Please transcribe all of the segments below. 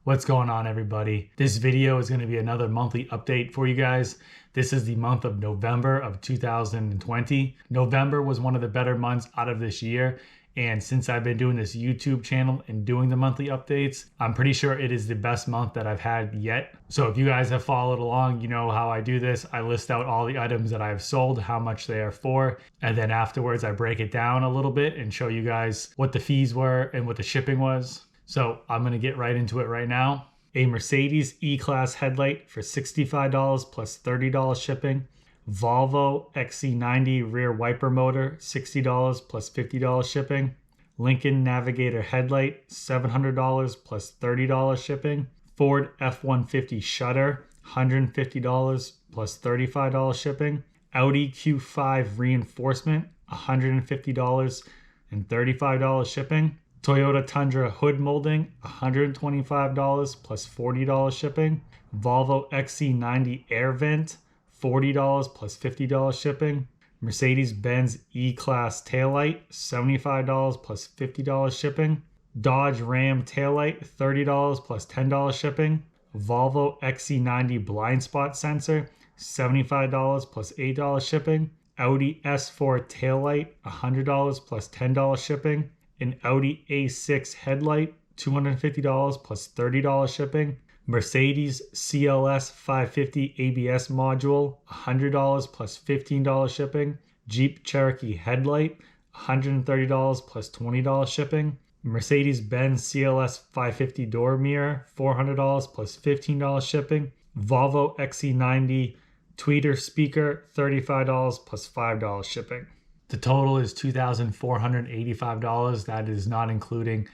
What's going on, everybody? This video is going to be another monthly update for you guys. This is the month of November of 2020. November was one of the better months out of this year. And since I've been doing this YouTube channel and doing the monthly updates, I'm pretty sure it is the best month that I've had yet. So if you guys have followed along, you know how I do this. I list out all the items that I've sold, how much they are for. And then afterwards, I break it down a little bit and show you guys what the fees were and what the shipping was. So I'm going to get right into it right now. A Mercedes E-Class headlight for $65 plus $30 shipping. Volvo XC90 rear wiper motor, $60 plus $50 shipping. Lincoln Navigator headlight, $700 plus $30 shipping. Ford F-150 shutter, $150 plus $35 shipping. Audi Q5 reinforcement, $150 and $35 shipping. Toyota Tundra hood molding, $125 plus $40 shipping. Volvo XC90 air vent, $40 plus $50 shipping. Mercedes-Benz E-Class taillight, $75 plus $50 shipping. Dodge Ram taillight, $30 plus $10 shipping. Volvo XC90 blind spot sensor, $75 plus $8 shipping. Audi S4 taillight, $100 plus $10 shipping. An Audi A6 headlight, $250 plus $30 shipping. Mercedes CLS 550 ABS module, $100 plus $15 shipping. Jeep Cherokee headlight, $130 plus $20 shipping. Mercedes-Benz CLS 550 door mirror, $400 plus $15 shipping. Volvo XC90 tweeter speaker, $35 plus $5 shipping. The total is $2,485. That is not including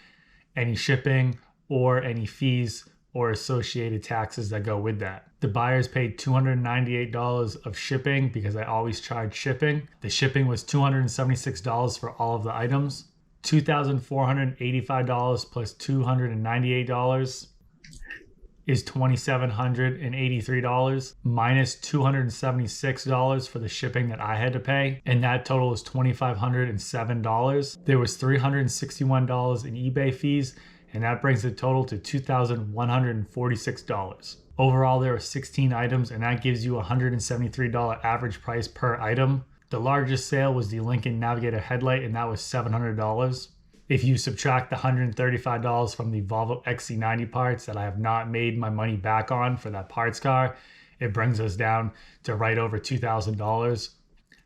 any shipping or any fees or associated taxes that go with that. The buyers paid $298 of shipping because I always charge shipping. The shipping was $276 for all of the items. $2,485 plus $298 is $2,783 minus $276 for the shipping that I had to pay, and that total is $2,507. There was $361 in eBay fees, and that brings the total to $2,146. Overall, there are 16 items, and that gives you a $173 average price per item. The largest sale was the Lincoln Navigator headlight, and that was $700. If you subtract the $135 from the Volvo XC90 parts that I have not made my money back on for that parts car, it brings us down to right over $2,000.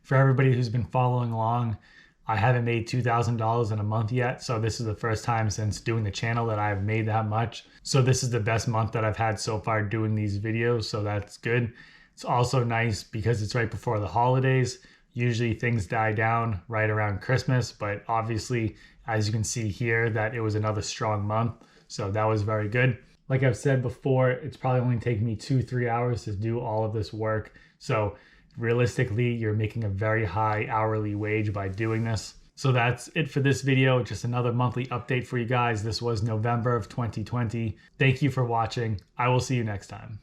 For everybody who's been following along, I haven't made $2,000 in a month yet, so this is the first time since doing the channel that I've made that much. So this is the best month that I've had so far doing these videos, so that's good. It's also nice because it's right before the holidays. Usually things die down right around Christmas, but obviously, as you can see here, that it was another strong month. So that was very good. Like I've said before, it's probably only taking me 2-3 hours to do all of this work. So realistically, you're making a very high hourly wage by doing this. So that's it for this video. Just another monthly update for you guys. This was November of 2020. Thank you for watching. I will see you next time.